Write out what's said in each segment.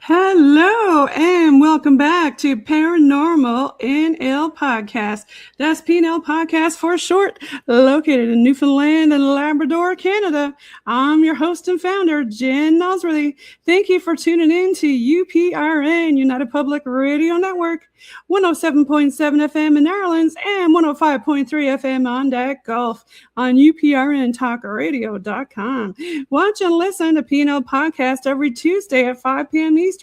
Hello, and welcome back to Paranormal NL Podcast. That's PNL Podcast for short, located in Newfoundland and Labrador, Canada. I'm your host and founder, Jen Noseworthy. Thank you for tuning in to UPRN, United Public Radio Network, 107.7 FM in Ireland and 105.3 FM on that Gulf on UPRNTalkRadio.com. Watch and listen to PNL Podcast every Tuesday at 5 p.m. Eastern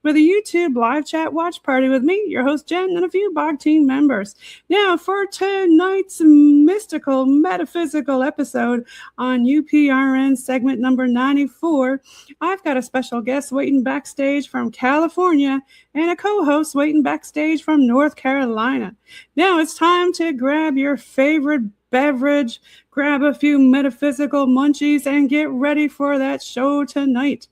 with a YouTube live chat watch party with me, your host Jen, and a few BOG team members. Now, for tonight's mystical, metaphysical episode on UPRN segment number 94, I've got a special guest waiting backstage from California and a co-host waiting backstage from North Carolina. Now it's time to grab your favorite beverage, grab a few metaphysical munchies, and get ready for that show tonight.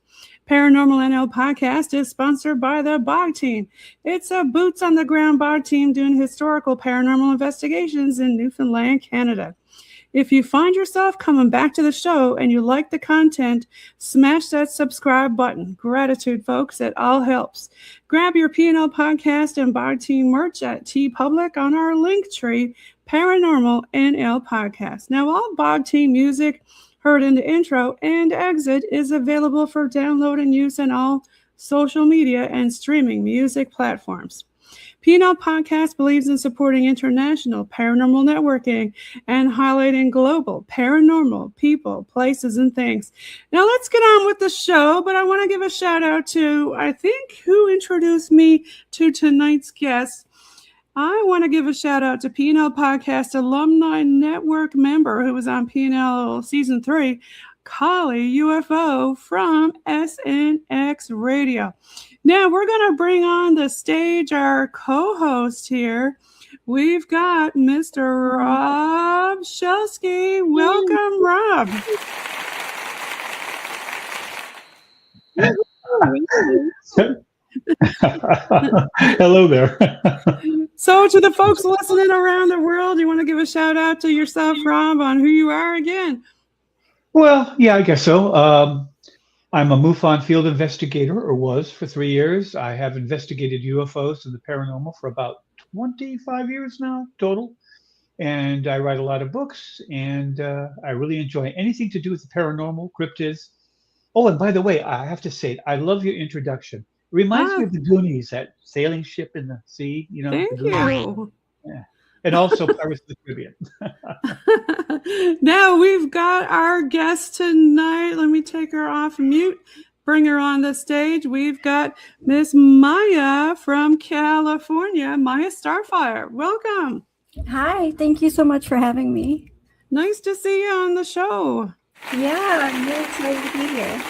Paranormal NL Podcast is sponsored by the BOG team. It's a boots-on-the-ground BOG team doing historical paranormal investigations in Newfoundland, Canada. If you find yourself coming back to the show and you like the content, smash that subscribe button. Gratitude, folks. It all helps. Grab your PNL Podcast and BOG team merch at TeePublic on our link tree, Paranormal NL Podcast. Now, all BOG team music heard in the intro and exit is available for download and use on all social media and streaming music platforms. PNL Podcast believes in supporting international paranormal networking and highlighting global paranormal people, places, and things. Now let's get on with the show, but I want to give a shout out to, I think, who introduced me to tonight's guest. I want to give a shout out to PNL Podcast Alumni Network member who was on PNL Season 3, Coley UFO from SNX Radio. Now we're going to bring on the stage our co-host here. We've got Mr. Rob Shelsky. Welcome, Rob. Hello there. So to the folks listening around the world, you want to give a shout out to yourself, Rob, on who you are again? Well, yeah, I guess so. I'm a MUFON field investigator, or was for 3 years. I have investigated UFOs and the paranormal for about 25 years now, total. And I write a lot of books, and I really enjoy anything to do with the paranormal, cryptids. Oh, and by the way, I have to say, I love your introduction. It Reminds me of the Goonies, that sailing ship in the sea. You know. Thank you. Yeah. And also Pirates of the Caribbean. Now we've got our guest tonight. Let me take her off mute. Bring her on the stage. We've got Miss Miya from California, Miya Starfire. Welcome. Hi, thank you so much for having me. Nice to see you on the show. Yeah, I'm really excited to be here.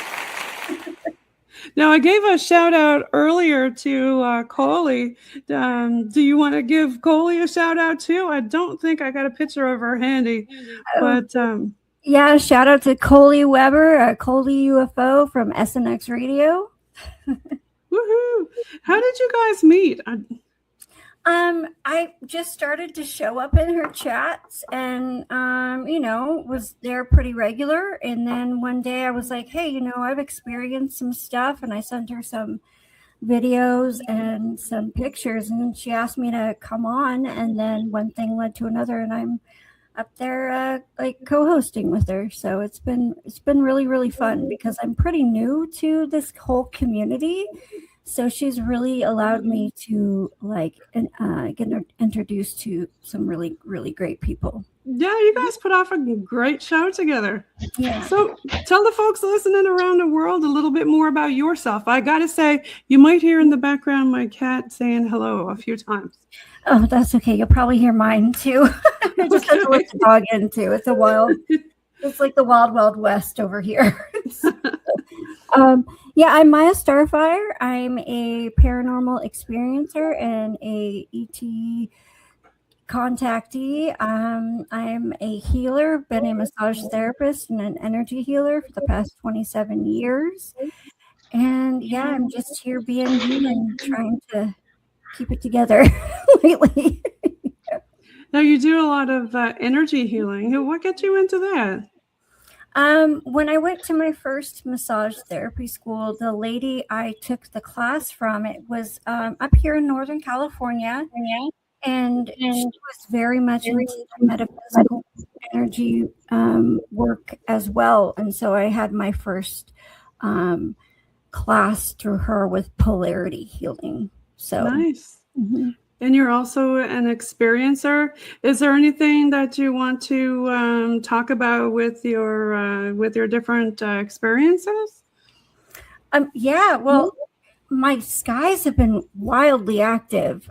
Now, I gave a shout out earlier to Coley. Do you want to give Coley a shout out too? I don't think I got a picture of her handy, but yeah, shout out to Coley Weber, Coley UFO from SNX Radio. Woohoo! How did you guys meet? I just started to show up in her chats and, was there pretty regular. And then one day I was like, hey, I've experienced some stuff, and I sent her some videos and some pictures, and then she asked me to come on, and then one thing led to another, and I'm up there co-hosting with her. So it's been really, really fun because I'm pretty new to this whole community. So she's really allowed me to get introduced to some really, really great people. Yeah, you guys put off a great show together. Yeah. So tell the folks listening around the world a little bit more about yourself. I got to say, you might hear in the background my cat saying hello a few times. Oh, that's okay. You'll probably hear mine too. I just have to let the dog in too. It's like the wild, wild west over here. Yeah, I'm Miya Starfire. I'm a paranormal experiencer and a ET contactee. I'm a healer, been a massage therapist and an energy healer for the past 27 years. And yeah, I'm just here being human, trying to keep it together lately. Now, you do a lot of energy healing. What got you into that? When I went to my first massage therapy school, the lady I took the class from, it was up here in Northern California, and she was very much into metaphysical energy work as well. And so I had my first class through her with polarity healing. So nice. Mm-hmm. And you're also an experiencer. Is there anything that you want to talk about with your different experiences? Yeah, well, my skies have been wildly active.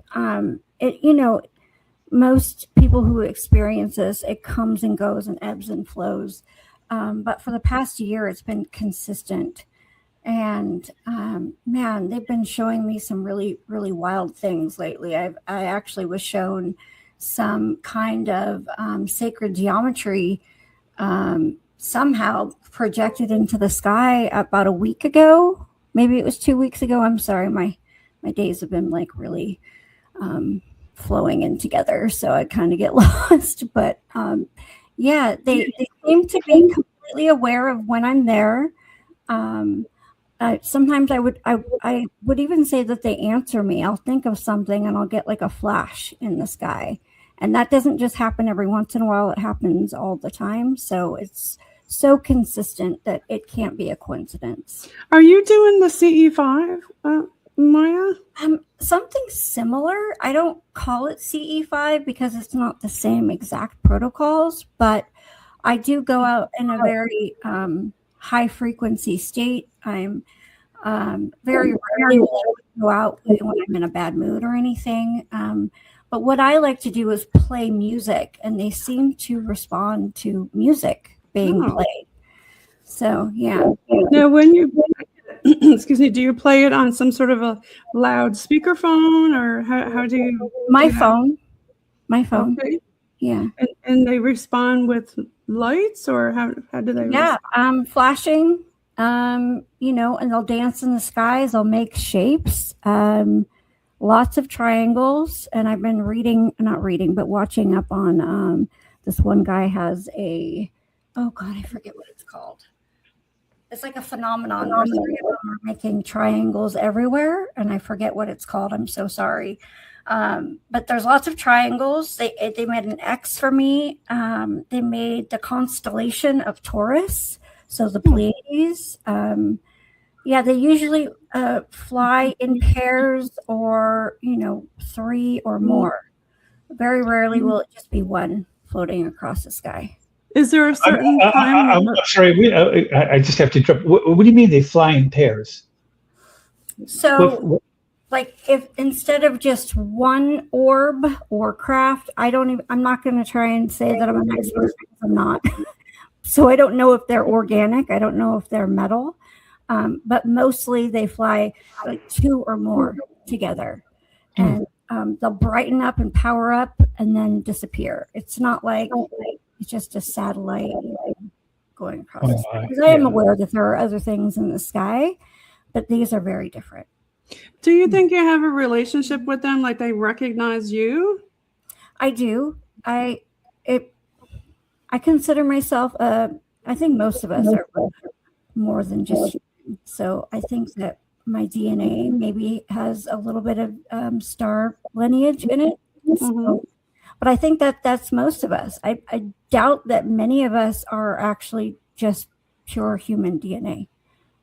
Most people who experience this, it comes and goes and ebbs and flows. But for the past year, it's been consistent. And man, they've been showing me some really, really wild things lately. I actually was shown some kind of sacred geometry somehow projected into the sky about a week ago. Maybe it was 2 weeks ago. I'm sorry, my days have been really flowing in together, so I kind of get lost. But yeah, they seem to be completely aware of when I'm there. Sometimes I would even say that they answer me. I'll think of something and I'll get like a flash in the sky. And that doesn't just happen every once in a while. It happens all the time. So it's so consistent that it can't be a coincidence. Are you doing the CE5, Miya? Something similar. I don't call it CE5 because it's not the same exact protocols, but I do go out in a very high frequency state. I'm very rarely go out when I'm in a bad mood or anything. But what I like to do is play music, and they seem to respond to music being played. So yeah. Now, when you excuse me, do you play it on some sort of a loud speakerphone, or how do you? My phone. Okay. Yeah. And they respond with lights, or how do they? Yeah, flashing. And they'll dance in the skies. They'll make shapes. Lots of triangles. And I've been watching up on this one guy has I forget what it's called. It's like a phenomenon where three of them are making triangles everywhere, and I forget what it's called. I'm so sorry. But there's lots of triangles. They made an X for me. They made the constellation of Taurus, so the Pleiades. They usually fly in pairs or, 3 or more. Very rarely will it just be one floating across the sky. Is there a certain time? I'm sorry. I just have to interrupt. What do you mean they fly in pairs? So, like, if instead of just one orb or craft, I'm not going to try and say that I'm an expert because I'm not. So I don't know if they're organic. I don't know if they're metal. But mostly they fly like 2 or more together. And they'll brighten up and power up and then disappear. It's not like it's just a satellite going across the sky. Because I am aware that there are other things in the sky, but these are very different. Do you think you have a relationship with them, like they recognize you? I do. I consider myself I think most of us are more than just human. So I think that my DNA maybe has a little bit of star lineage in it. So, but I think that that's most of us. I doubt that many of us are actually just pure human DNA.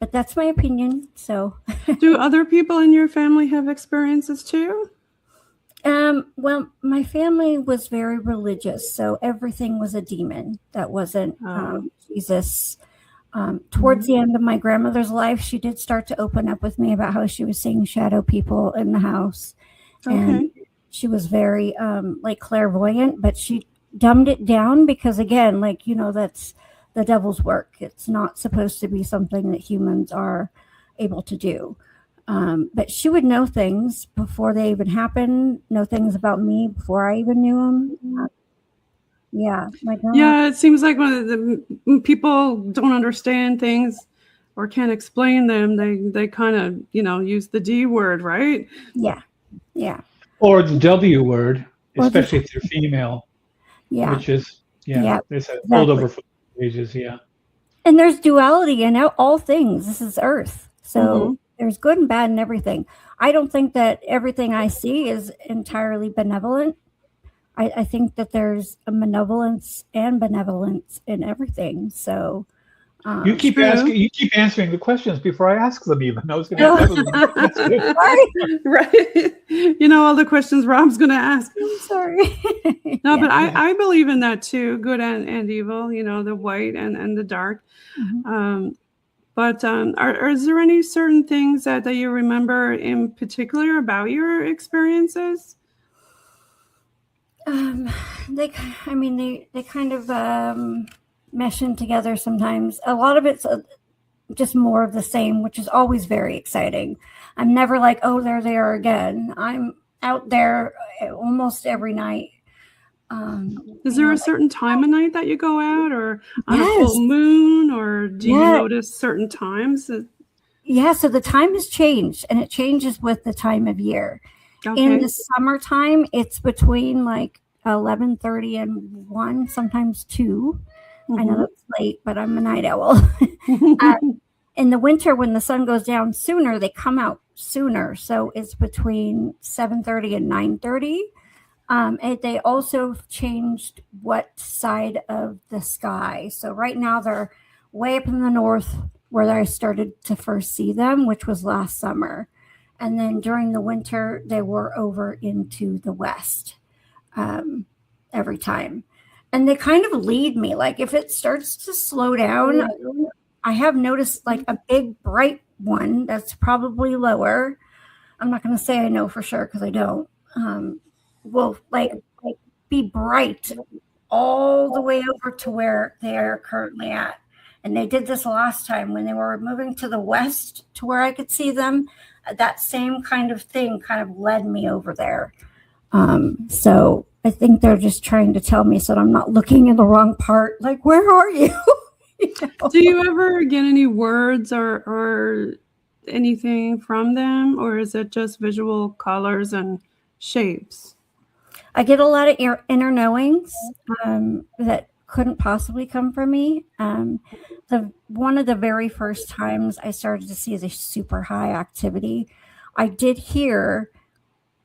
But that's my opinion. So, do other people in your family have experiences too? Well, my family was very religious, so everything was a demon. That wasn't Jesus. Towards the end of my grandmother's life, she did start to open up with me about how she was seeing shadow people in the house. And she was very like clairvoyant, but she dumbed it down because, again, like, that's the devil's work. It's not supposed to be something that humans are able to do. But she would know things before they even happened, know things about me before I even knew them. Yeah. Yeah, it seems like when people don't understand things or can't explain them, they kind of, use the D word, right? Yeah. Yeah. Or the W word, especially if they're female. Yeah. Which is, there's a holdover for ages, And there's duality in all things. This is Earth. So there's good and bad in everything. I don't think that everything I see is entirely benevolent. I think that there's a malevolence and benevolence in everything. So you keep answering the questions before I ask them. Even I was going to ask right. All the questions Rob's going to ask. I'm sorry. No, but I believe in that too. Good and evil. The white and the dark. But is there any certain things that you remember in particular about your experiences? They kind of mesh in together sometimes. A lot of it's just more of the same, which is always very exciting. I'm never like, oh, there they are again. I'm out there almost every night. Is there a certain time of night that you go out, or on a full moon, or do you notice certain times? Yeah, so the time has changed, and it changes with the time of year. Okay. In the summertime, it's between like 11:30 and 1, sometimes 2. I know that's late, but I'm a night owl. In the winter, when the sun goes down sooner, they come out sooner. So it's between 7:30 and 9:30. And they also changed what side of the sky. So right now they're way up in the north where I started to first see them, which was last summer. And then during the winter, they were over into the west every time. And they kind of lead me. Like if it starts to slow down, I have noticed like a big bright one that's probably lower. I'm not going to say I know for sure because I don't. Will like be bright all the way over to where they are currently at. And they did this last time when they were moving to the west to where I could see them. That same kind of thing kind of led me over there. So I think they're just trying to tell me so that I'm not looking in the wrong part. Like, where are you? Do you ever get any words or anything from them? Or is it just visual colors and shapes? I get a lot of inner knowings that couldn't possibly come from me. One of the very first times I started to see the super high activity, I did hear,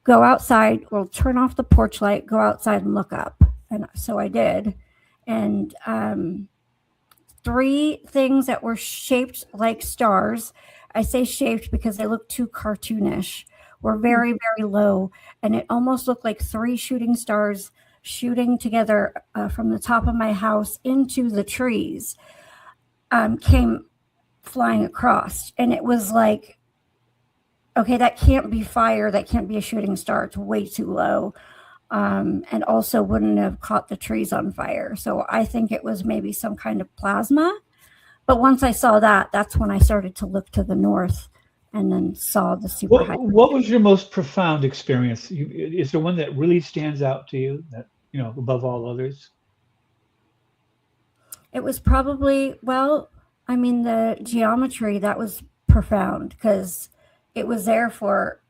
go outside, well, turn off the porch light, go outside and look up. And so I did. And 3 things that were shaped like stars. I say shaped because they look too cartoonish, were very, very low. And it almost looked like 3 shooting stars shooting together from the top of my house into the trees, came flying across. And it was like, okay, that can't be fire. That can't be a shooting star. It's way too low. And also wouldn't have caught the trees on fire. So I think it was maybe some kind of plasma. But once I saw that, that's when I started to look to the north and then saw the super high. What was your most profound experience? Is there one that really stands out to you that, above all others? It was probably, the geometry, that was profound because it was there for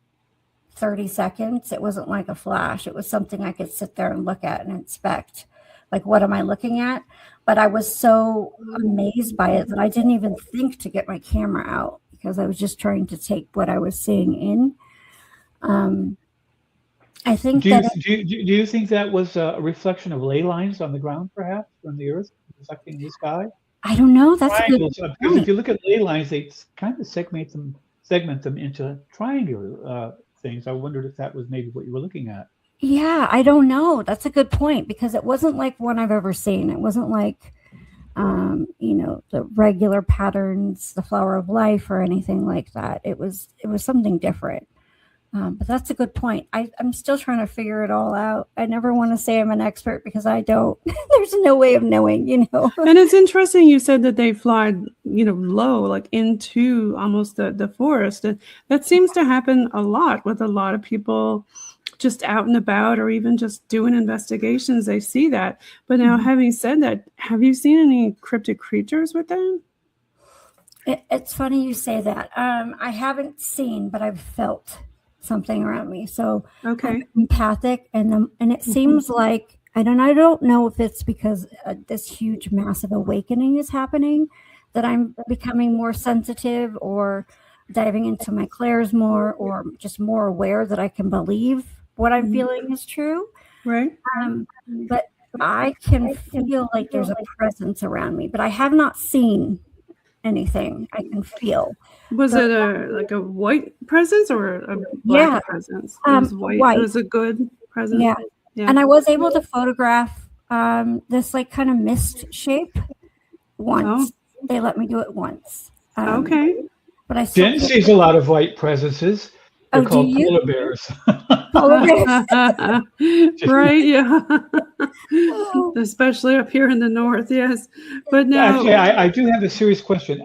30 seconds. It wasn't like a flash. It was something I could sit there and look at and inspect. Like, what am I looking at? But I was so amazed by it that I didn't even think to get my camera out because I was just trying to take what I was seeing in. I think do you think that was a reflection of ley lines on the ground, perhaps, from the Earth reflecting the sky? I don't know. That's triangles. Because if you look at ley lines, they kind of segment them into triangular things. I wondered if that was maybe what you were looking at. Yeah, I don't know. That's a good point because it wasn't like one I've ever seen. It wasn't like, the regular patterns, the flower of life or anything like that. It was something different. But that's a good point. I'm still trying to figure it all out. I never want to say I'm an expert because I don't. There's no way of knowing, And it's interesting you said that they fly, low, like into almost the forest. And that seems to happen a lot with a lot of people just out and about or even just doing investigations. They see that. But now, having said that, have you seen any cryptid creatures with them? It's funny you say that. I haven't seen, but I've felt something around me. So okay, I'm empathic, and it seems like I don't know if it's because this huge massive awakening is happening that I'm becoming more sensitive or diving into my clairs more or just more aware that I can believe what I'm feeling is true. Right. But I can feel like there's a presence around me, but I have not seen anything. I can feel. Was it a white presence or a black presence? It was white. White. It was a good presence. Yeah. And I was able to photograph this like kind of mist shape once. Oh. They let me do it once. Okay. But I Jen sees a lot of white presences. They're called polar bears. Polar bears. Right, yeah. Especially up here in the north, yes. But now... Actually, I do have a serious question.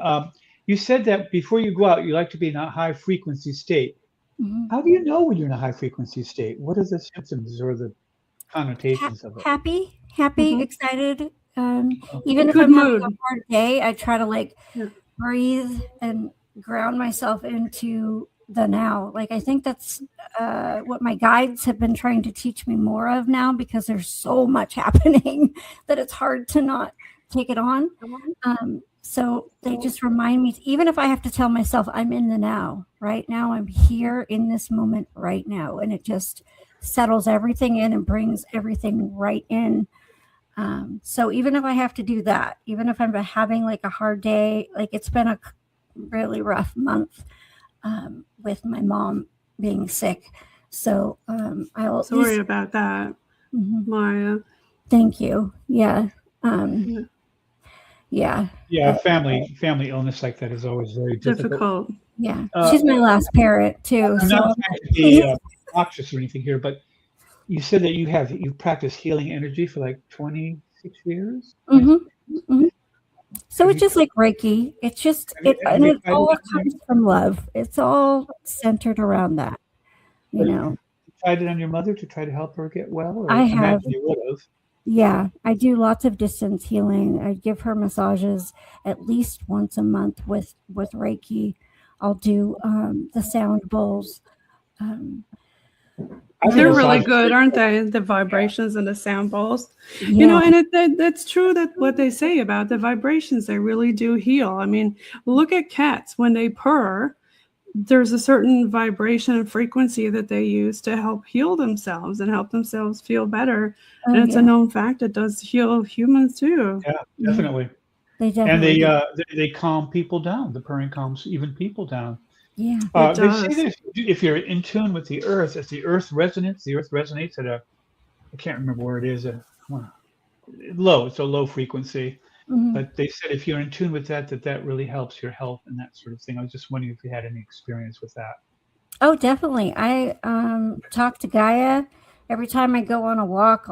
You said that before you go out, you like to be in a high frequency state. Mm-hmm. How do you know when you're in a high frequency state? What are the symptoms or the connotations of it? Happy, excited. Even if I'm having a hard day, I try to breathe and ground myself into the now. Like, I think that's what my guides have been trying to teach me more of now because there's so much happening that it's hard to not take it on. So they just remind me, even if I have to tell myself I'm in the now, right now, I'm here in this moment right now. And it just settles everything in and brings everything right in. So even if I have to do that, even if I'm having like a hard day, like it's been a really rough month with my mom being sick. So I'll sorry about that, Maya. Thank you. Yeah. Yeah, family illness like that is always very difficult. Yeah, she's my last parent too. I'm not trying to be obnoxious or anything here, but you said that you practiced healing energy for like 26 years. So it's just like Reiki. It's just it all comes from love. It's all centered around that. You tried it on your mother to try to help her get well? Or I have. You would have. Yeah, I do lots of distance healing. I give her massages at least once a month with Reiki. I'll do the sound bowls. They're really good, aren't they? The vibrations and the sound bowls. Yeah. And that's true that what they say about the vibrations, they really do heal. I mean, look at cats. When they purr, there's a certain vibration and frequency that they use to help heal themselves and help themselves feel better. And it's a known fact it does heal humans too. Yeah, definitely. They And definitely they calm people down. The purring calms even people down. Yeah. They say that if you're in tune with the earth, as the earth resonates at I can't remember where it is, low. It's a low frequency. Mhm. But they said if you're in tune with that really helps your health and that sort of thing. I was just wondering if you had any experience with that. Oh, definitely. I talk to Gaia every time I go on a walk.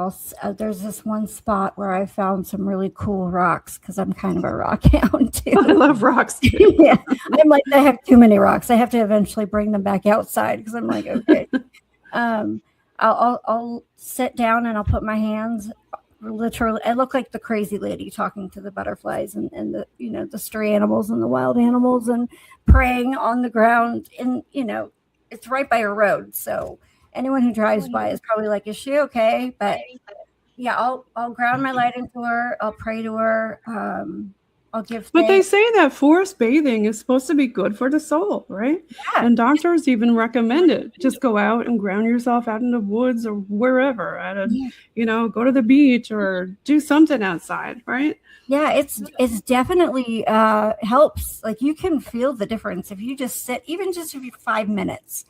There's this one spot where I found some really cool rocks because I'm kind of a rock hound too. I love rocks too. Yeah, I'm like, I have too many rocks. I have to eventually bring them back outside because I'm like, okay. I'll sit down and I'll put my hands. Literally, I look like the crazy lady talking to the butterflies and the the stray animals and the wild animals and praying on the ground. And it's right by a road, so anyone who drives by is probably like, is she okay? But yeah, I'll ground my light into her. I'll pray to her. I'll give. But they say that forest bathing is supposed to be good for the soul, right? Yeah. And doctors even recommend it. Just go out and ground yourself out in the woods or wherever. Go to the beach or do something outside, right? Yeah, it's definitely helps. Like you can feel the difference if you just sit, even just if you 5 minutes,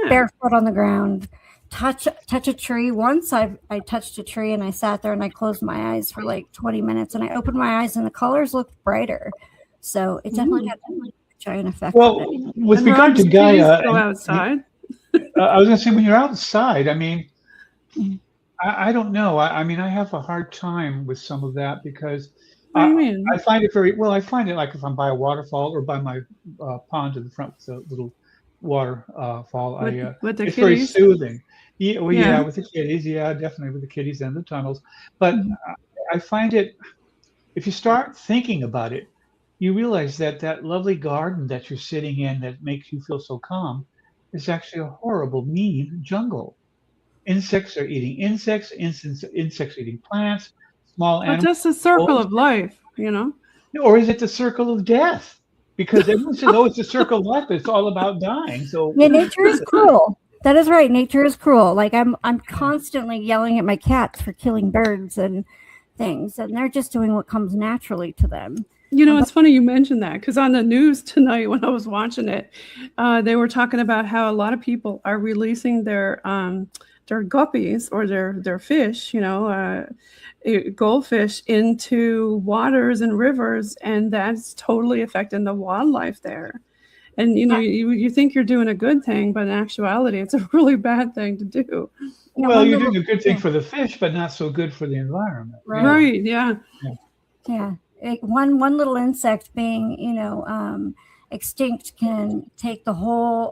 barefoot on the ground. Touch a tree. Once I touched a tree and I sat there and I closed my eyes for like 20 minutes and I opened my eyes and the colors looked brighter. So it definitely had a giant effect. Well, with regard to Gaia, go outside. I was going to say when you're outside, I mean, I don't know. I mean, I have a hard time with some of that because What do you mean? I find it very well. I find it like if I'm by a waterfall or by my pond in the front with a little waterfall. With the it's kitties? very soothing. Yeah, well, Yeah. yeah, with the kitties, yeah, definitely with the kitties and the tunnels. But I find it, if you start thinking about it, you realize that lovely garden that you're sitting in that makes you feel so calm is actually a horrible, mean jungle. Insects are eating insects, insects are eating plants, small But animals. just the circle of life, Or is it the circle of death? Because everyone says, oh, it's the circle of life, but it's all about dying. So Yeah, nature is cruel. That is right. Nature is cruel. Like I'm constantly yelling at my cats for killing birds and things, and they're just doing what comes naturally to them. It's funny you mentioned that because on the news tonight when I was watching it, they were talking about how a lot of people are releasing their guppies or their fish, goldfish into waters and rivers, and that's totally affecting the wildlife there. And you think you're doing a good thing, but in actuality, it's a really bad thing to do. Well, you're doing a good thing for the fish, but not so good for the environment. Right? Yeah. Yeah. One little insect being, extinct can take the whole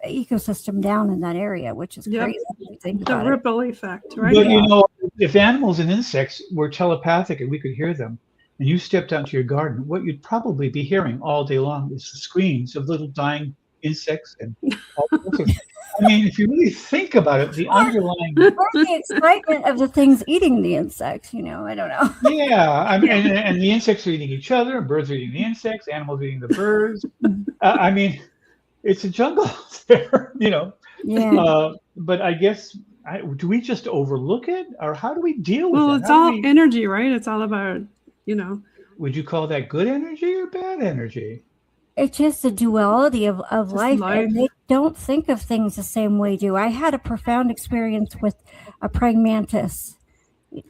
ecosystem down in that area, which is crazy. If you think The about ripple effect, right? But if animals and insects were telepathic and we could hear them, and you stepped out into your garden, what you'd probably be hearing all day long is the screams of little dying insects and all sorts of things. I mean, if you really think about it, the underlying or the excitement of the things eating the insects, I don't know. Yeah, I mean, and the insects are eating each other, and birds are eating the insects, animals are eating the birds. I mean, it's a jungle there, Yeah. But I guess, do we just overlook it, or how do we deal with it? Well, it's all energy, right? It's all about, Would you call that good energy or bad energy? It's just a duality of life, and they don't think of things the same way do. I had a profound experience with a praying mantis.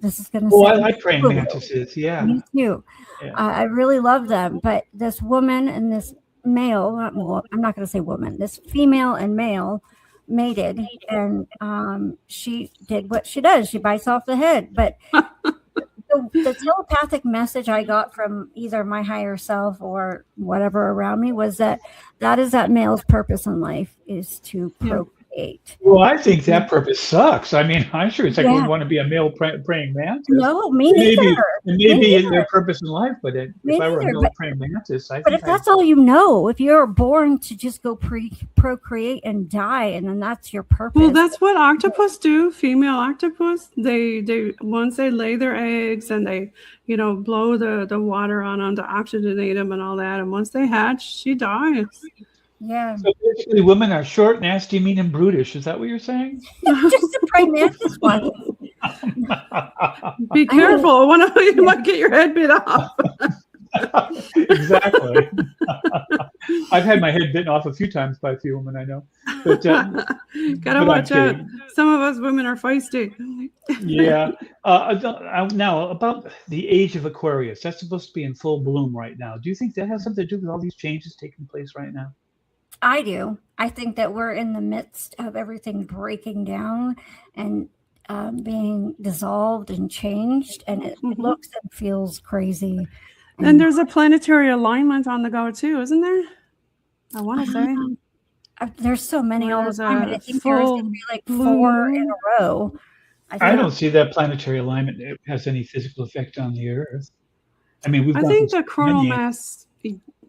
This is going to I like praying mantises, yeah. Me too. Yeah. I really love them, but this woman and this male, I'm not going to say woman, this female and male mated, and she did what she does. She bites off the head, but the telepathic message I got from either my higher self or whatever around me was that is that male's purpose in life is to procreate. Well, I think that purpose sucks. I mean, I'm sure it's like we want to be a male praying mantis. No, me neither. Maybe their purpose in life, but if I were a male praying mantis, But if that's all you know, if you're born to just go procreate and die, and then that's your purpose. Well, that's what octopus do. Female octopus, they once they lay their eggs and they, blow the water on them to oxygenate them and all that, and once they hatch, she dies. Yeah. So basically, women are short, nasty, mean, and brutish. Is that what you're saying? Just a praying mantis one. Be careful. You might get your head bit off. Exactly. I've had my head bitten off a few times by a few women I know. But gotta watch out. Some of us women are feisty. Yeah. Now, about the age of Aquarius, that's supposed to be in full bloom right now. Do you think that has something to do with all these changes taking place right now? I do. I think that we're in the midst of everything breaking down and being dissolved and changed, and it looks and feels crazy. And there's a planetary alignment on the go too, isn't there? I want to say. There's so many all the time, and I think there's going to be like 4 in a row. I don't see that planetary alignment has any physical effect on the Earth. I mean, I think the coronal mass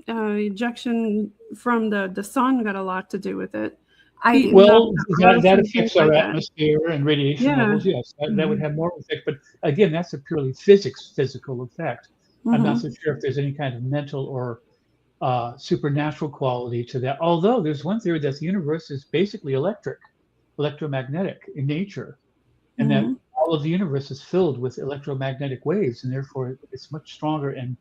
ejection from the sun got a lot to do with it. That affects our atmosphere and radiation levels. Yes, that would have more effect. But again, that's a purely physical effect. I'm not so sure if there's any kind of mental or supernatural quality to that. Although there's one theory that the universe is basically electromagnetic in nature, and that all of the universe is filled with electromagnetic waves, and therefore it's much stronger. And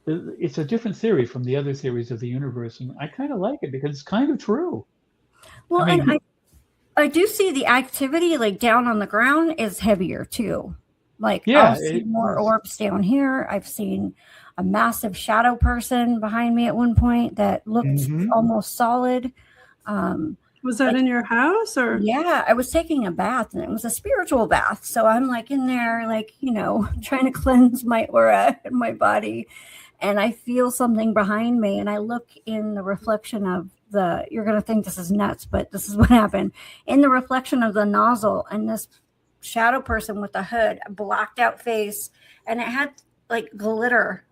it's a different theory from the other theories of the universe, and I kind of like it because it's kind of true. Well, and I do see the activity like down on the ground is heavier too. Like I've seen more orbs down here. I've seen a massive shadow person behind me at one point that looked almost solid. Was that in your house or? Yeah, I was taking a bath and it was a spiritual bath. So I'm like in there, like, trying to cleanse my aura and my body. And I feel something behind me and I look in the reflection of you're going to think this is nuts, but this is what happened. In the reflection of the nozzle and this shadow person with a hood, a blacked out face, and it had like glitter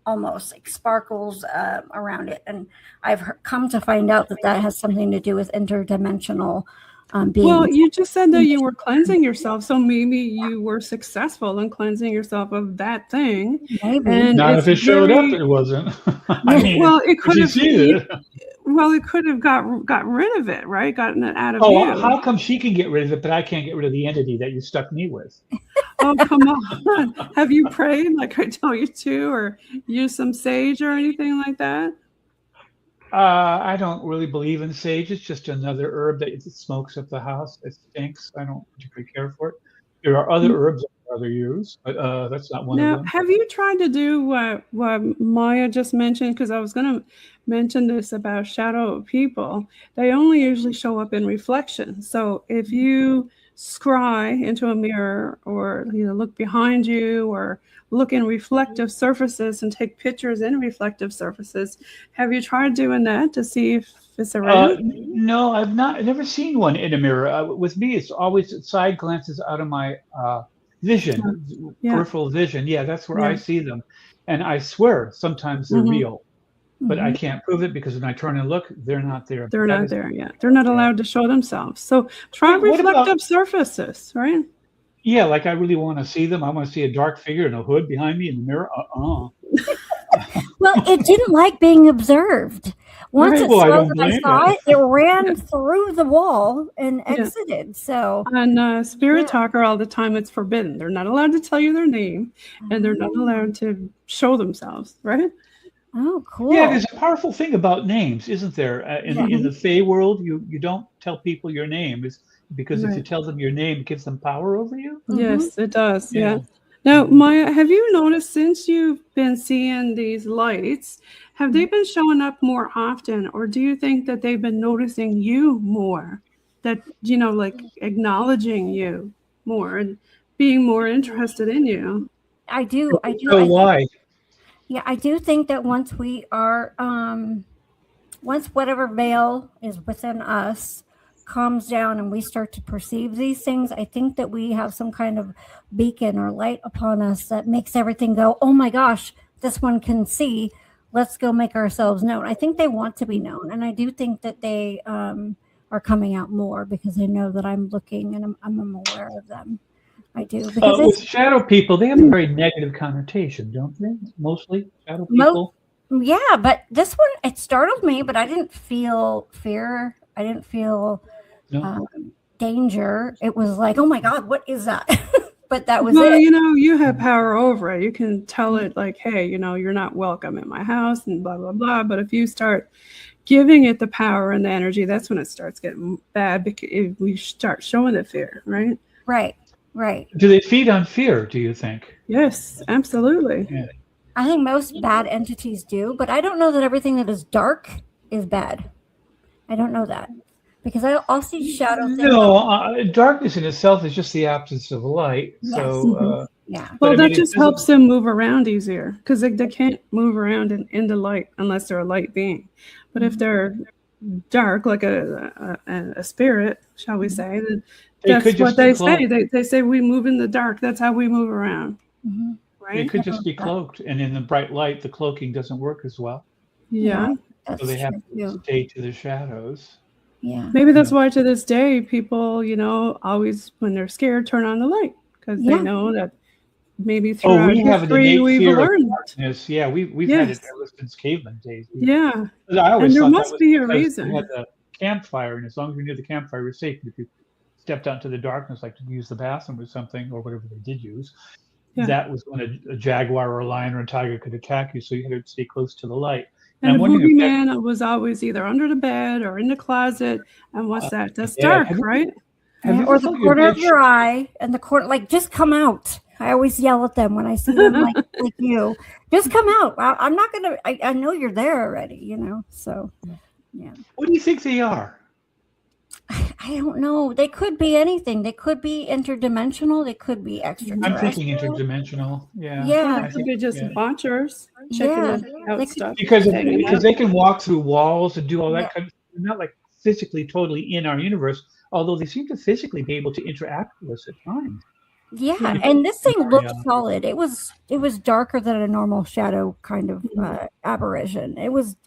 almost like sparkles around it. And I've come to find out that has something to do with interdimensional beings. Well, you just said that you were cleansing yourself, so maybe you were successful in cleansing yourself of that thing. Maybe. And not if it showed up, it wasn't. I mean, well, it could have. it. Well, it could have got rid of it, right? Gotten it out of you. How come she can get rid of it, but I can't get rid of the entity that you stuck me with? Oh, come on. Have you prayed like I tell you to, or use some sage or anything like that? I don't really believe in sage. It's just another herb that smokes up the house. It stinks. I don't particularly care for it. There are other herbs I'd rather use, but that's not one of them. Have you tried to do what Maya just mentioned? Because I was going to mention this about shadow people. They only usually show up in reflection. So if you scry into a mirror or look behind you or look in reflective surfaces and take pictures in reflective surfaces, have you tried doing that to see if it's around? No, I've never seen one in a mirror. With me, it's always side glances out of my vision, peripheral vision. Yeah, that's where I see them. And I swear sometimes they're real. But I can't prove it because when I turn and look, they're not there. They're not there yet. They're not allowed to show themselves. So try reflective surfaces, right? Yeah, like I really want to see them. I want to see a dark figure in a hood behind me in the mirror. Well, it didn't like being observed. Once it saw that I saw it, it ran through the wall and exited. So on Spirit Talker all the time, it's forbidden. They're not allowed to tell you their name, and they're not allowed to show themselves, right? Oh, cool. Yeah, there's a powerful thing about names, isn't there? In the Fae world, you don't tell people your name. It's because if you tell them your name, it gives them power over you. Yes, it does. Yeah. Now, Maya, have you noticed since you've been seeing these lights, have they been showing up more often, or do you think that they've been noticing you more? That, like acknowledging you more and being more interested in you? I do. So why? Yeah, I do think that once we are, once whatever veil is within us calms down and we start to perceive these things, I think that we have some kind of beacon or light upon us that makes everything go, oh my gosh, this one can see. Let's go make ourselves known. I think they want to be known. And I do think that they are coming out more because they know that I'm looking and I'm aware of them. I do. With shadow people, they have a very negative connotation, don't they? Mostly shadow people. Yeah, but this one, it startled me, but I didn't feel fear. I didn't feel danger. It was like, oh my God, what is that? but that was well, it. You have power over it. You can tell it like, hey, you're not welcome at my house and blah, blah, blah. But if you start giving it the power and the energy, that's when it starts getting bad, because if we start showing the fear, right? Right. Do they feed on fear, do you think? Yes, absolutely. Yeah. I think most bad entities do, but I don't know that everything that is dark is bad. I don't know that, because I'll see shadow things. No, darkness in itself is just the absence of light. Yes. So, yeah. Well, that just helps them move around easier, because they can't move around into light unless they're a light being. But if they're dark, like a spirit, shall we say, then that's what they say. They say we move in the dark. That's how we move around. Mm-hmm. Right? It could just be cloaked, and in the bright light, the cloaking doesn't work as well. Yeah. That's so they have true. to stay to the shadows. Yeah. Maybe that's why to this day, people, always when they're scared, turn on the light, because they know that maybe throughout history we've learned. Darkness. Yeah, we've had it ever since caveman days. Yeah. I always and there thought must be a reason. We had the campfire, and as long as we knew the campfire was safe, if you stepped out into the darkness, like to use the bathroom or something, or whatever they did use, that was when a jaguar or a lion or a tiger could attack you, so you had to stay close to the light. And the boogeyman was always either under the bed or in the closet. And what's that? That's dark, right? Or the corner of your eye, and the corner, like, just come out. I always yell at them when I see them, like you. Just come out. I'm not going to, I know you're there already, so, yeah. What do you think they are? I don't know. They could be anything. They could be interdimensional. They could be extraterrestrial. I'm thinking interdimensional. Yeah. Yeah. It could be just watchers checking out stuff. Because they can walk through walls and do all that kind of stuff. They're not like physically totally in our universe, although they seem to physically be able to interact with us at times. Yeah, and this thing looked solid. It was darker than a normal shadow kind of apparition. It looked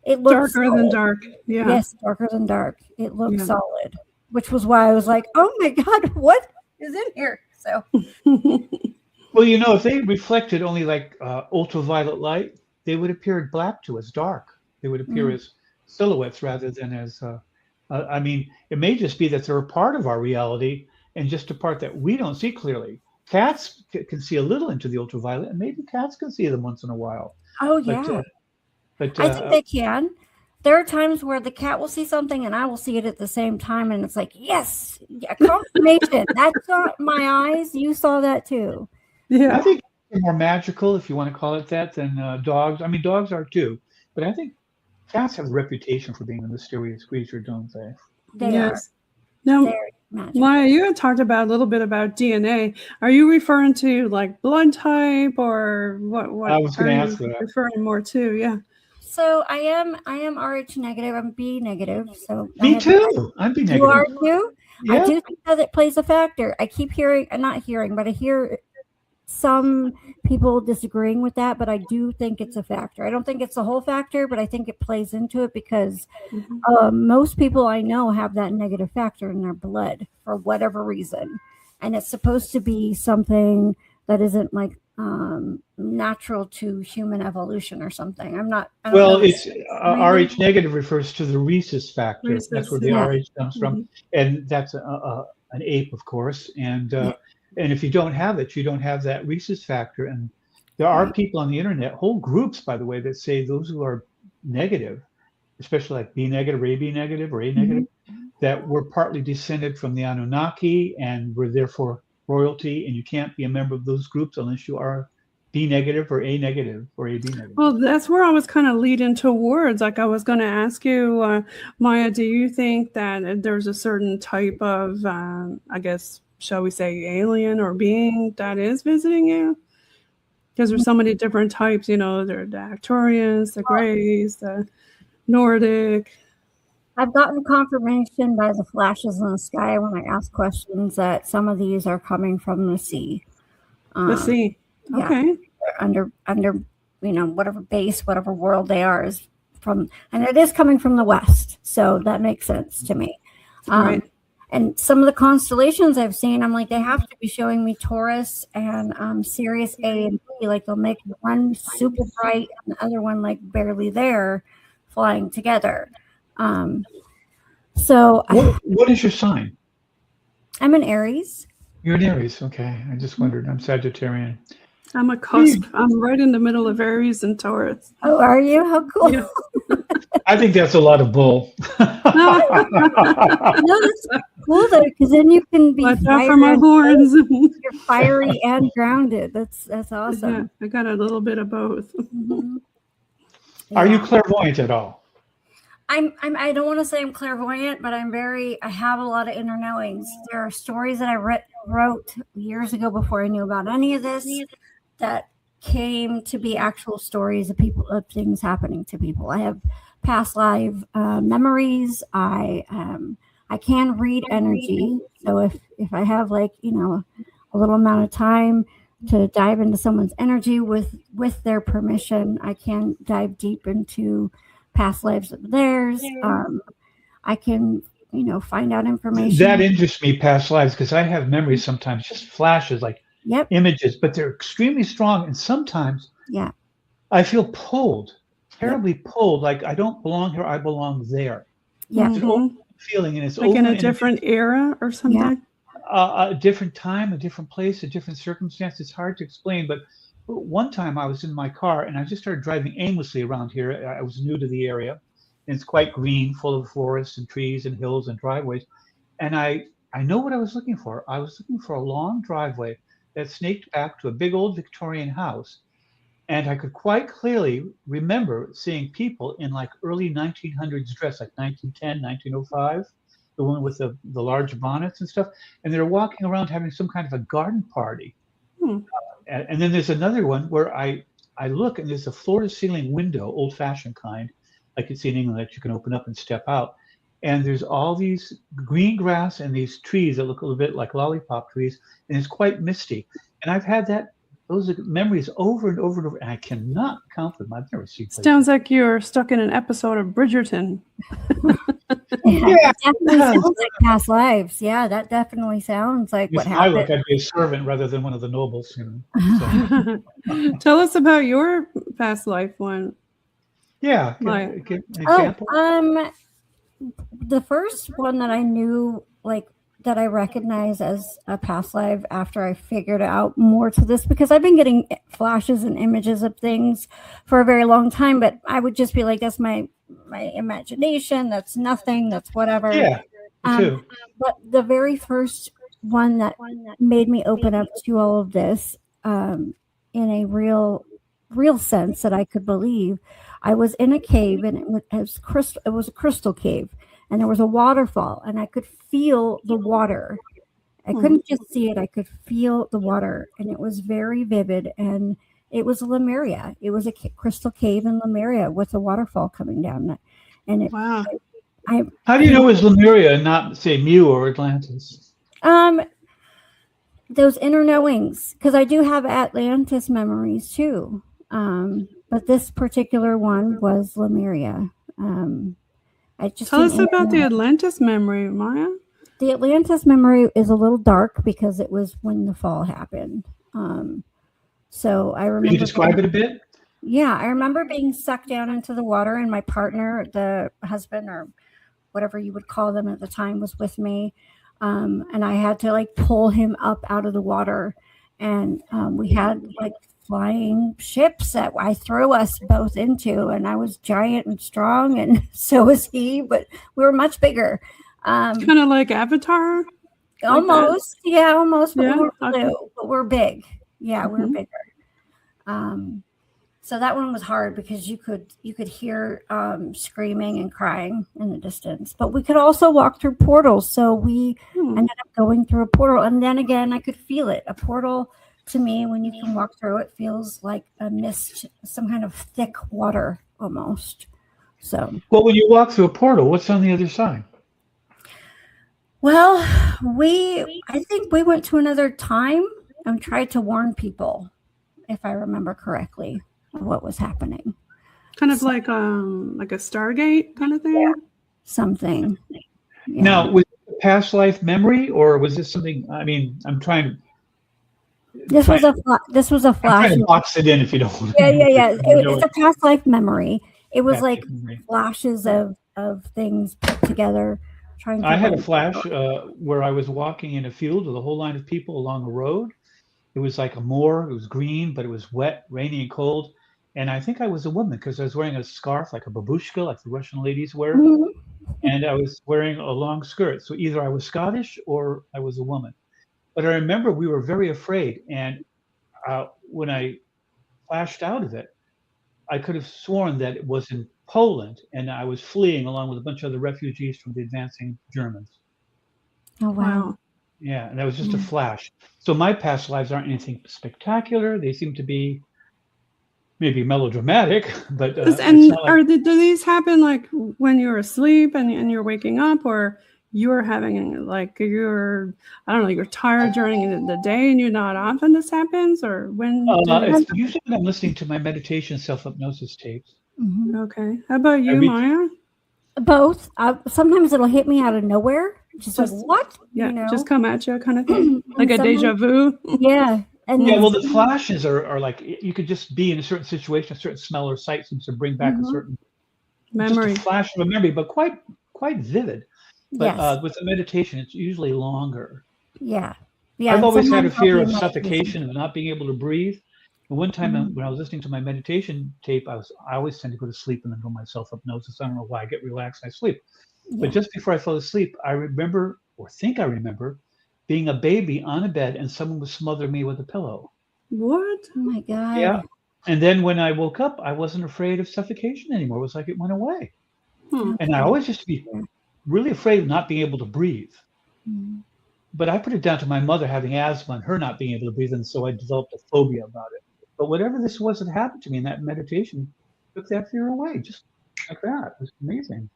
darker solid. than dark. Yeah. Yes, darker than dark. It looked solid, which was why I was like, "Oh my God, what is in here?" So, well, if they reflected only like ultraviolet light, they would appear black to us, dark. They would appear as silhouettes rather than as. I mean, it may just be that they're a part of our reality, and just a part that we don't see clearly. Cats can see a little into the ultraviolet, and maybe cats can see them once in a while. Oh, yeah. But I think they can. There are times where the cat will see something and I will see it at the same time, and it's like, yes, confirmation. That's not my eyes. You saw that too. Yeah. I think they're more magical, if you want to call it that, than dogs. I mean, dogs are too, but I think cats have a reputation for being a mysterious creature, don't they? They are. Now, Maya, you had talked about a little bit about DNA. Are you referring to like blood type, or what I was going to ask that. Referring more to? Yeah. So I am Rh negative. I'm B negative. So me too. I'm B negative. You are too? Yeah. I do think that it plays a factor. I keep hearing, not hearing, but I hear some people disagreeing with that, but I do think it's a factor. I don't think it's the whole factor, but I think it plays into it because most people I know have that negative factor in their blood for whatever reason. And it's supposed to be something that isn't like natural to human evolution or something. It's Rh negative refers to the rhesus factor. That's where the Rh comes from. And that's an ape, of course. And if you don't have it, you don't have that rhesus factor. And there are people on the internet, whole groups, by the way, that say those who are negative, especially like B negative or AB negative or A negative, that were partly descended from the Anunnaki and were therefore royalty. And you can't be a member of those groups unless you are B negative or A negative or AB negative. Well, that's where I was kind of leading towards. Like I was going to ask you, Maya, do you think that there's a certain type of, shall we say, alien or being that is visiting you? Because there's so many different types, there are the Arcturians, the Greys, the Nordic. I've gotten confirmation by the flashes in the sky when I ask questions that some of these are coming from the sea. The sea. Okay. Under whatever base, whatever world they are is from, and it is coming from the west. So that makes sense to me. Right. And some of the constellations I've seen, I'm like, they have to be showing me Taurus and Sirius A and B. Like they'll make one super bright and the other one like barely there, flying together. So what is your sign? I'm an Aries. You're an Aries. Okay. I just wondered. I'm Sagittarian. I'm a cusp. I'm right in the middle of Aries and Taurus. Oh, are you? How cool. Yeah. I think that's a lot of bull. No, that's cool though, because then you can be Watch out for my horns. You're fiery and grounded. That's awesome. Yeah, I got a little bit of both. Mm-hmm. Are you clairvoyant at all? I don't want to say I'm clairvoyant, but I have a lot of inner knowings. There are stories that I wrote years ago before I knew about any of this that came to be actual stories of things happening to people. I have past life memories. I can read energy. So if I have a little amount of time to dive into someone's energy with their permission, I can dive deep into past lives of theirs. I can, find out information. That interests me, past lives, because I have memories sometimes, just flashes, like images, but they're extremely strong. And sometimes I feel pulled, terribly pulled, like I don't belong here, I belong there. Yeah. It's an open feeling, and it's like in a different era or something. Yeah. A different time, a different place, a different circumstance. It's hard to explain, but one time I was in my car and I just started driving aimlessly around here. I was new to the area, and it's quite green, full of forests and trees and hills and driveways. And I know what I was looking for. I was looking for a long driveway that snaked back to a big old Victorian house. And I could quite clearly remember seeing people in like early 1900s dress, like 1910, 1905, the one with the large bonnets and stuff. And they're walking around having some kind of a garden party. And then there's another one where I look and there's a floor-to-ceiling window, old-fashioned kind, like you see in England, that you can open up and step out. And there's all these green grass and these trees that look a little bit like lollipop trees, and it's quite misty. And I've had those memories over and over and over, and I cannot count them. I've never seen. Sounds like you're stuck in an episode of Bridgerton. Yeah, definitely sounds like past lives. Yeah, that definitely sounds like what happened. Like I'd be a servant rather than one of the nobles. So. Tell us about your past life one. Yeah, give an example. The first one that I knew, that I recognized as a past life after I figured out more to this, because I've been getting flashes and images of things for a very long time, but I would just be like, that's my imagination, that's nothing, that's whatever. Yeah, too. But the very first one that made me open up to all of this in a real sense that I could believe, I was in a cave, and it was a crystal cave, and there was a waterfall, and I could feel the water. I couldn't just see it, I could feel the water, and it was very vivid, and it was Lemuria. It was a crystal cave in Lemuria with a waterfall coming down. And wow. How do you know it was Lemuria and not, say, Mu or Atlantis? Those inner knowings, because I do have Atlantis memories too. But this particular one was Lemuria. Tell us about the Atlantis memory, Maya. The Atlantis memory is a little dark because it was when the fall happened. So I remember. Can you describe it a bit? Yeah, I remember being sucked down into the water, and my partner, the husband or whatever you would call them at the time, was with me. And I had to pull him up out of the water. And we had flying ships that I threw us both into, and I was giant and strong, and so was he, but we were much bigger. Kind of like Avatar? Almost. Yeah, almost. But we were blue, okay. but we're big. Yeah, we're bigger. So that one was hard because you could hear screaming and crying in the distance. But we could also walk through portals. So we ended up going through a portal. And then again, I could feel it. A portal, to me, when you can walk through it, feels like a mist, some kind of thick water almost. So. Well, when you walk through a portal, what's on the other side? Well, I think we went to another time and tried to warn people, if I remember correctly, of what was happening. Kind of like a Stargate kind of thing? Yeah. Something. Yeah. Now, was it a past life memory, or was this something, I'm trying to... This was a flash. I'm trying to box it in if you don't want to. Yeah. It's a past life memory. It was memory. flashes of things put together. I had a flash where I was walking in a field with a whole line of people along a road. It was like a moor. It was green, but it was wet, rainy, and cold. And I think I was a woman because I was wearing a scarf, like a babushka, like the Russian ladies wear. And I was wearing a long skirt. So either I was Scottish or I was a woman. But I remember we were very afraid. And when I flashed out of it, I could have sworn that it was in Poland, and I was fleeing along with a bunch of other refugees from the advancing Germans. Oh, wow. Yeah, and that was just a flash. So my past lives aren't anything spectacular. They seem to be maybe melodramatic, but do these happen like when you're asleep and you're waking up, or you're having like you're tired during the day and you're not often this happens, or when? It's usually when I'm listening to my meditation self-hypnosis tapes. Okay. How about you, Maya? Both. Sometimes it'll hit me out of nowhere. Just like, what? Yeah, just come at you kind of thing. Like a deja vu. Yeah. Well, the flashes are like you could just be in a certain situation, a certain smell or sight seems to bring back a certain memory. Just a flash of a memory, but quite vivid. But with the meditation, it's usually longer. Yeah. I've always had a fear of suffocation and not being able to breathe. And one time when I was listening to my meditation tape, I always tend to go to sleep and then do my self-hypnosis. I don't know why. I get relaxed and I sleep. Yeah. But just before I fell asleep, I remember, or think I remember, being a baby on a bed and someone was smothering me with a pillow. What? Oh my God. Yeah. And then when I woke up, I wasn't afraid of suffocation anymore. It was like it went away. And I always used to be really afraid of not being able to breathe. But I put it down to my mother having asthma and her not being able to breathe. And so I developed a phobia about it. But whatever this was that happened to me in that meditation took that fear away, just like that. It was amazing.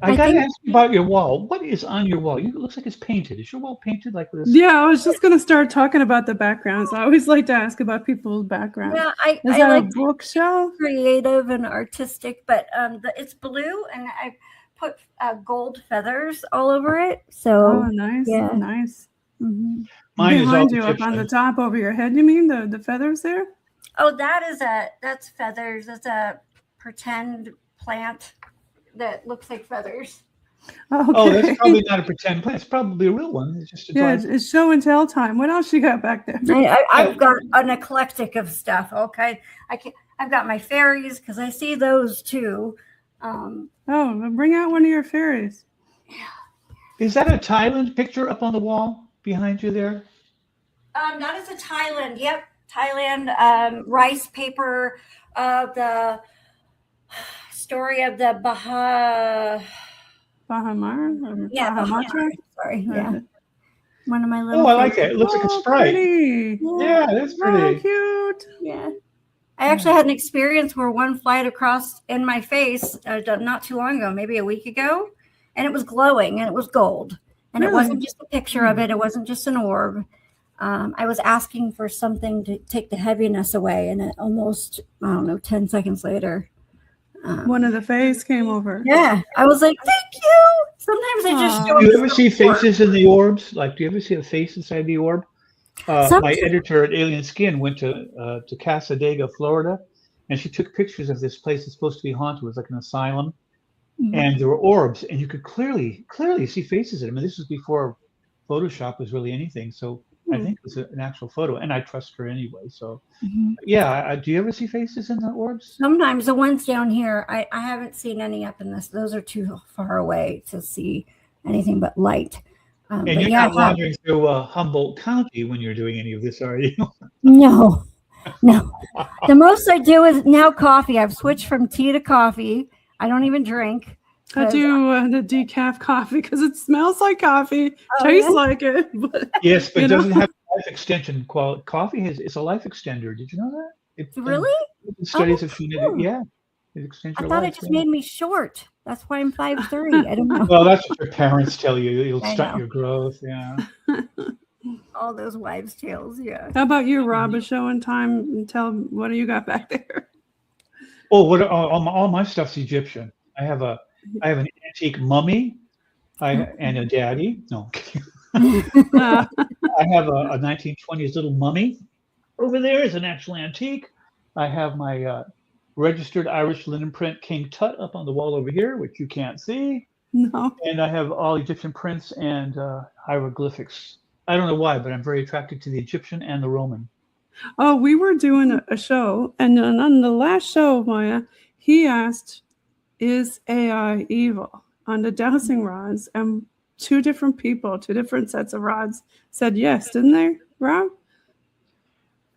I got to ask you about your wall. What is on your wall? It looks like it's painted. Is your wall painted like this? Yeah, I was just going to start talking about the backgrounds. I always like to ask about people's backgrounds. Yeah, is that like a bookshelf? Creative and artistic, but it's blue, and I put gold feathers all over it. So nice, nice. Mine behind you, up on the top over your head. You mean the feathers there? Oh, that's feathers. That's a pretend plant that looks like feathers. Okay. Oh, that's probably not a pretend plant. It's probably a real one. It's just it's show and tell time. What else you got back there? I've got an eclectic of stuff. Okay, I've got my fairies because I see those too. Bring out one of your fairies. Is that a Thailand picture up on the wall behind you there? That is a Thailand. Yep, Thailand rice paper of the story of the Bahamar. Yeah, Bahamar. Sorry, yeah. One of my little. I like it. It looks like a sprite. Pretty. Yeah, that's pretty. Cute. Yeah. I actually had an experience where one flight across in my face not too long ago, maybe a week ago, and it was glowing and it was gold. And it wasn't just a picture of it. It wasn't just an orb. I was asking for something to take the heaviness away, and it almost, 10 seconds later. One of the faces came over. Yeah. I was like, thank you. Sometimes I just do you ever see faces in the orbs? Like, do you ever see a face inside the orb? My editor at Alien Skin went to Casadega, Florida, and she took pictures of this place. It's supposed to be haunted. It was like an asylum. And there were orbs, and you could clearly see faces in them. And this was before Photoshop was really anything. So I think it was an actual photo, and I trust her anyway. So, yeah. Do you ever see faces in the orbs? Sometimes. The ones down here, I haven't seen any up in this. Those are too far away to see anything but light. And you're not wandering through Humboldt County when you're doing any of this, are you? No. The most I do is now coffee. I've switched from tea to coffee. I don't even drink. I do the decaf coffee because it smells like coffee, tastes like it. But, yes, but it doesn't have life extension quality. Coffee it's a life extender. Did you know that? Really? Studies have shown it. Yeah. It extends your life. I thought it just made me short. That's why I'm 5'3". I don't know. Well, that's what your parents tell you. You'll stunt your growth. Yeah. All those wives' tales. Yeah. How about you, Rob? A show and time and tell what do you got back there? Oh, all my stuff's Egyptian. I have an antique mummy, and a daddy. No, I have a 1920s little mummy. Over there is an actual antique. I have my registered Irish linen print King Tut up on the wall over here, which you can't see. No. And I have all Egyptian prints and hieroglyphics. I don't know why, but I'm very attracted to the Egyptian and the Roman. Oh, we were doing a show, and then on the last show, Maya, he asked, "Is AI evil?" on the dowsing rods, and two different sets of rods said yes, didn't they, Rob?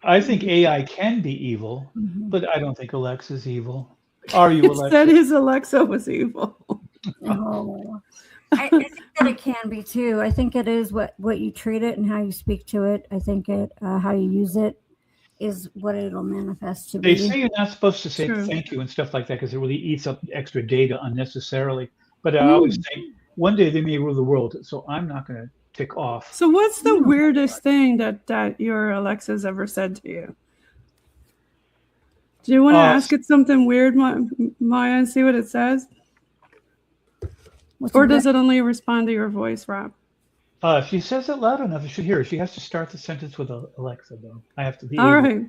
I think AI can be evil, but I don't think Alexa's evil. Are you, It Alexa? said his Alexa was evil. Oh, I think that it can be too. I think it is what you treat it and how you speak to it. I think it how you use it is what it'll manifest to They be. say you're not supposed to say True. thank you and stuff like that because it really eats up extra data unnecessarily. But I always say one day they may rule the world, so I'm not going to tick off. So what's the weirdest thing that your Alexa's ever said to you? Do you want to ask it something weird, Maya, and see what it says? Or does it only respond to your voice, Rob? If she says it loud enough, you should hear her. She has to start the sentence with Alexa, though. I have to be All able. right.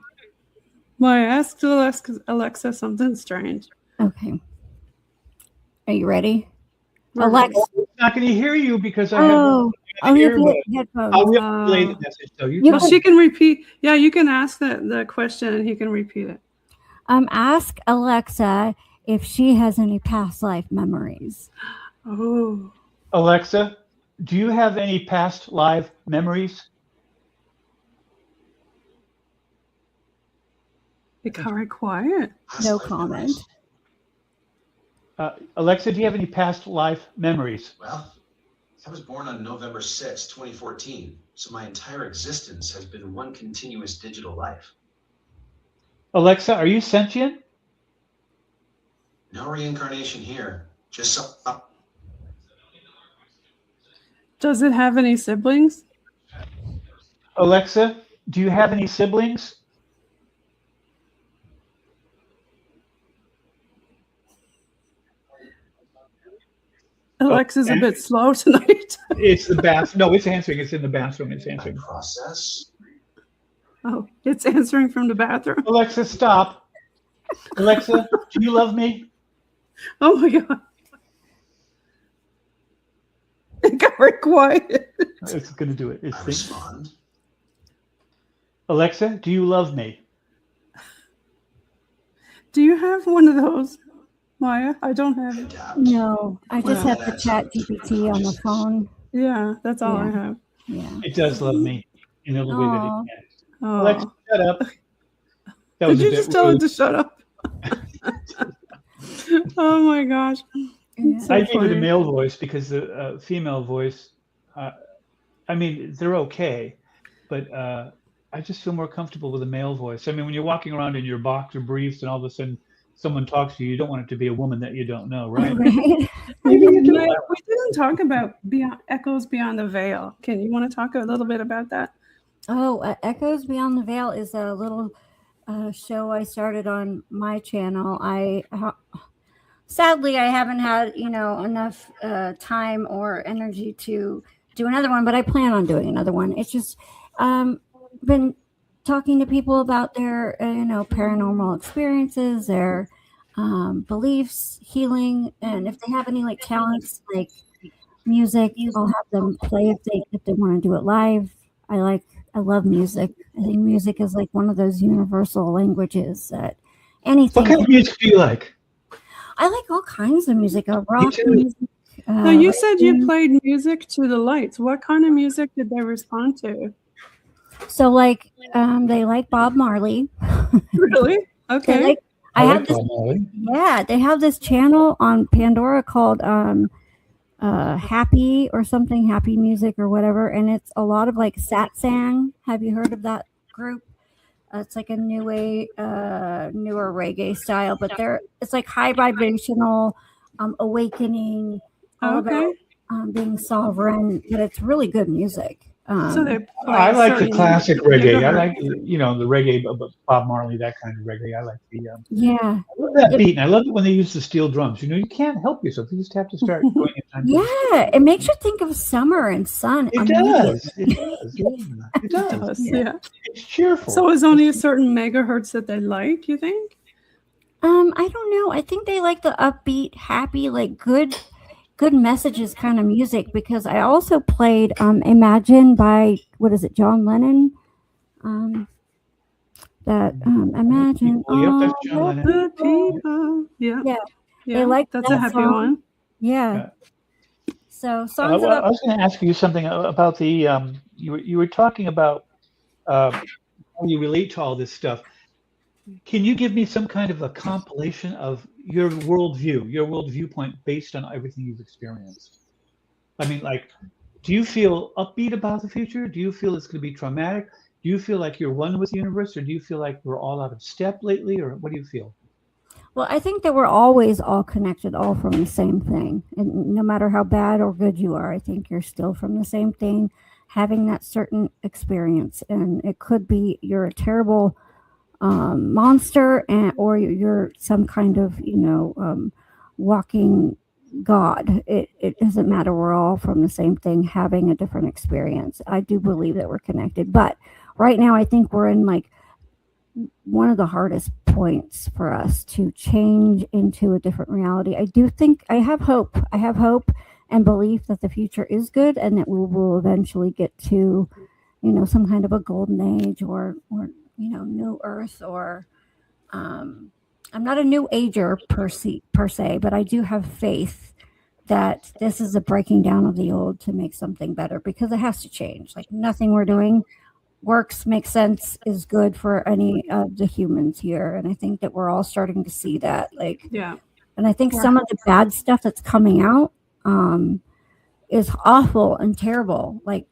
Maya, ask Alexa something strange. Okay. Are you ready? We're Alexa. I'm not going to hear you because I Oh, have you have earbud. headphones. I'll relay the message, though. You You tell Well, me. she can repeat. Yeah, you can ask the question and he can repeat it. Ask Alexa if she has any past life memories. Oh. Alexa, do you have any past live memories? It got very quiet. No comment. Alexa, do you have any past life memories? Well, I was born on November 6, 2014, so my entire existence has been one continuous digital life. Alexa, are you sentient? No reincarnation here, just some... Does it have any siblings? Alexa, do you have any siblings? Alexa's a bit slow tonight. It's the bath. No, it's answering. It's in the bathroom. It's answering. process. Oh, it's answering from the bathroom. Alexa, stop. Alexa, do you love me? Oh my God. It got very quiet. It's going to do it. It's I thinking. respond. Alexa, do you love me? Do you have one of those, Maya? I don't have it. Adapt. No, I just Well, have the that's chat GPT on the phone. Yeah, that's all I Yeah. have. Yeah. It does love me in a way that Aw. it can. Oh. Alexa, shut up. That Did was a you bit just tell rude. it to shut up? Oh my gosh. Yeah. So I gave it funny. a male voice because the female voice, I mean, they're okay, but I just feel more comfortable with a male voice. I mean, when you're walking around in your boxer briefs and all of a sudden someone talks to you, you don't want it to be a woman that you don't know, right? Right? Maybe you do. We didn't talk about Echoes Beyond the Veil. You want to talk a little bit about that? Oh, Echoes Beyond the Veil is a little show I started on my channel. Sadly, I haven't had enough time or energy to do another one, but I plan on doing another one. It's just been talking to people about their paranormal experiences, their beliefs, healing, and if they have any like talents like music, I'll have them play if they want to do it live. I love music. I think music is like one of those universal languages that anything. What kind of music do you like? I like all kinds of music. Rock too. music. Now, you said you played music to the lights. What kind of music did they respond to? So like they like Bob Marley. Really? Okay. They have this channel on Pandora called Happy or something, Happy Music or whatever, and it's a lot of like satsang. Have you heard of that group? It's like a newer reggae style, but it's like high vibrational, awakening, all about being sovereign. But it's really good music. So they I like the classic reggae. I like the reggae, Bob Marley, that kind of reggae. I like the I love that beat, and I love it when they use the steel drums. You can't help yourself. You just have to start going in time. Yeah, it makes you think of summer and sun. It does. It does. It does. Yeah. It's cheerful. So is only a certain megahertz that they like, you think? I don't know. I think they like the upbeat, happy, like good good messages kind of music, because I also played Imagine by, what is it, John Lennon? Imagine That's John Lennon. The people. Yeah. Yeah. Yeah. They like That's that a happy song. one. Yeah. So songs I about was going to ask you something about the you were talking about how you relate to all this stuff. Can you give me some kind of a compilation of your world viewpoint based on everything you've experienced? I mean, like, do you feel upbeat about the future? Do you feel it's going to be traumatic? Do you feel like you're one with the universe, or do you feel like we're all out of step lately, or what do you feel? Well, I think that we're always all connected, all from the same thing. And no matter how bad or good you are, I think you're still from the same thing, having that certain experience. And it could be you're a terrible monster, or you're some kind of, walking God. It doesn't matter. We're all from the same thing, having a different experience. I do believe that we're connected. But right now, I think we're in like one of the hardest points for us to change into a different reality. I do think I have hope. I have hope and belief that the future is good, and that we will eventually get to, some kind of a golden age, or new earth, or I'm not a new ager per se, but I do have faith that this is a breaking down of the old to make something better, because it has to change. Like, nothing we're doing works, makes sense, is good for any of the humans here. And I think that we're all starting to see that. And I think some of the bad stuff that's coming out is awful and terrible. Like,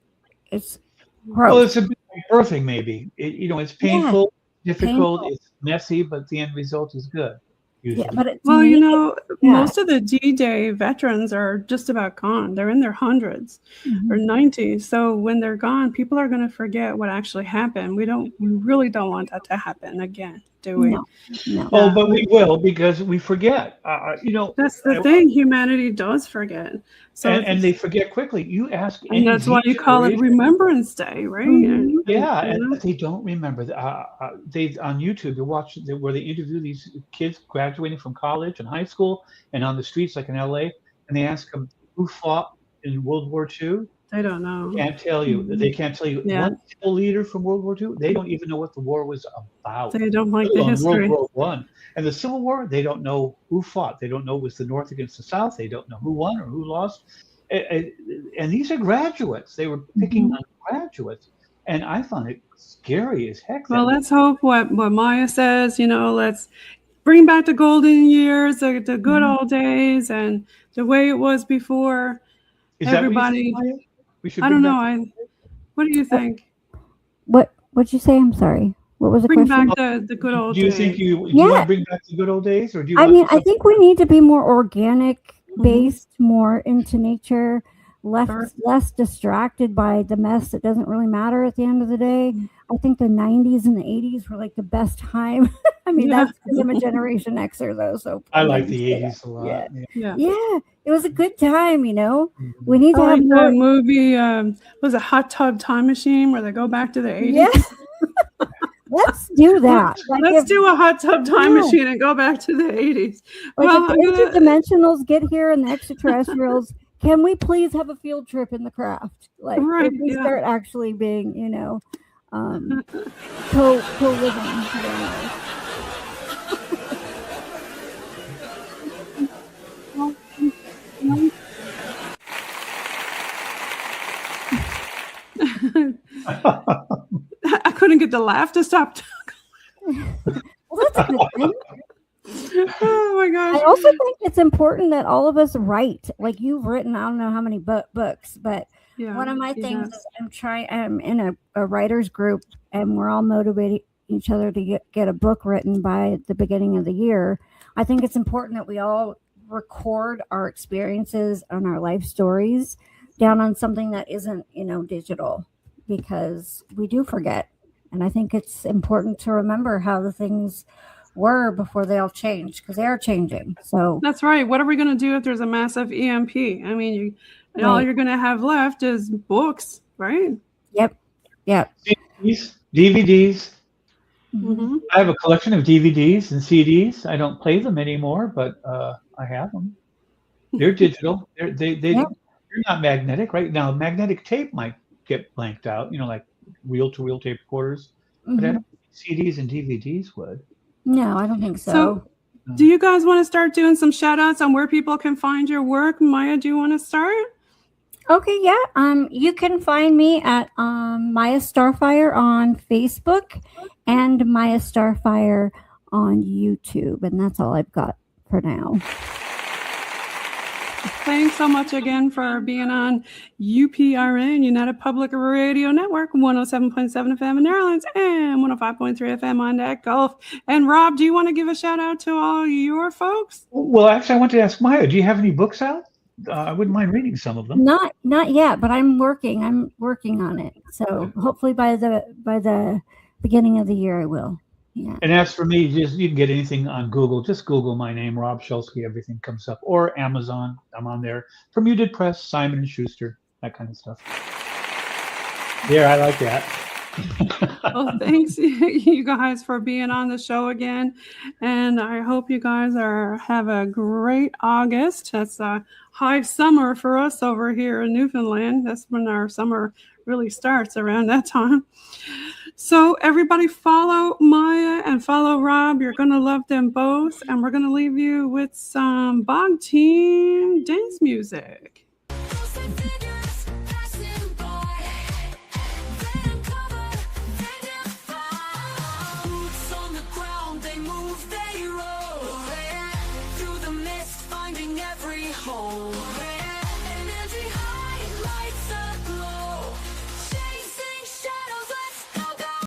it's gross. Well, it's a bit like birthing, maybe. It's painful, difficult, it's messy, but the end result is good. Usually. Yeah, but it's most of the D-Day veterans are just about gone. They're in their hundreds or 90s. So when they're gone, people are going to forget what actually happened. We really don't want that to happen again, do we? No. Oh, but we will, because we forget. That's the thing. Humanity does forget. So and they forget quickly. You ask, and that's why you call it Remembrance Day, right? And they don't remember. They on YouTube, you watch where they interview these kids graduating from college and high school, and on the streets like in LA, and they ask them who fought in World War II. They don't know. Can't tell you. They can't tell you one leader from World War II. They don't even know what the war was about. They don't like the history. World War I and the Civil War. They don't know who fought. They don't know it was the North against the South. They don't know who won or who lost. And these are graduates. They were picking on graduates, and I found it scary as heck. Well, let's hope what Maya says. Let's bring back the golden years, the good old days, and the way it was before. Is everybody. I don't know. What do you think? What'd you say? I'm sorry. What was the question? Bring back the good old days. Do you think you want to bring back the good old days, or do you? I think we need to be more organic based, more into nature, less distracted by the mess that doesn't really matter at the end of the day. I think the 90s and the 80s were like the best time. I mean, that's because I'm a Generation Xer, though. So I like the 80s a lot. Yeah, it was a good time. We need to have more the movie. Was a Hot Tub Time Machine where they go back to the 80s? Yeah. Let's do that. Let's do a Hot Tub Time Machine and go back to the 80s. If the interdimensionals get here and the extraterrestrials, can we please have a field trip in the craft? If we start actually being, co-living together. I couldn't get the laugh to stop talking. Well, that's a good thing. Oh my gosh. I also think it's important that all of us write. Like you've written, I don't know how many books, but one of my things is I'm in a writer's group, and we're all motivating each other to get a book written by the beginning of the year. I think it's important that we all record our experiences and our life stories down on something that isn't, digital, because we do forget. And I think it's important to remember how the things were before they all changed, because they are changing. So that's right. What are we going to do if there's a massive EMP? I mean, all you're going to have left is books, right? Yep. DVDs. Mm-hmm. I have a collection of DVDs and CDs. I don't play them anymore, but I have them. They're digital. They're Yeah. not magnetic, right? Now, magnetic tape might get blanked out, like reel-to-reel tape recorders, but I don't think CDs and DVDs would. No, I don't think so. So, do you guys want to start doing some shout outs on where people can find your work? Maya, do you want to start? Okay, yeah. You can find me at Miya Starfire on Facebook and Miya Starfire on YouTube, and that's all I've got for now. Thanks so much again for being on UPRN, United Public Radio Network, 107.7 FM in Maryland and 105.3 FM on that Gulf. And Rob, do you want to give a shout out to all your folks? Well, actually, I want to ask Maya, do you have any books out? I wouldn't mind reading some of them. Not yet, but I'm working on it. So hopefully by the beginning of the year I will. Yeah. And as for me, you can get anything on Google. Just Google my name, Rob Shelsky. Everything comes up. Or Amazon. I'm on there. Bermuda Press, Simon & Schuster, that kind of stuff. Yeah, I like that. Well, thanks you guys for being on the show again. And I hope you guys have a great August. That's a high summer for us over here in Newfoundland. That's when our summer really starts, around that time. So everybody follow Maya and follow Rob. You're going to love them both. And we're going to leave you with some Bog Team dance music.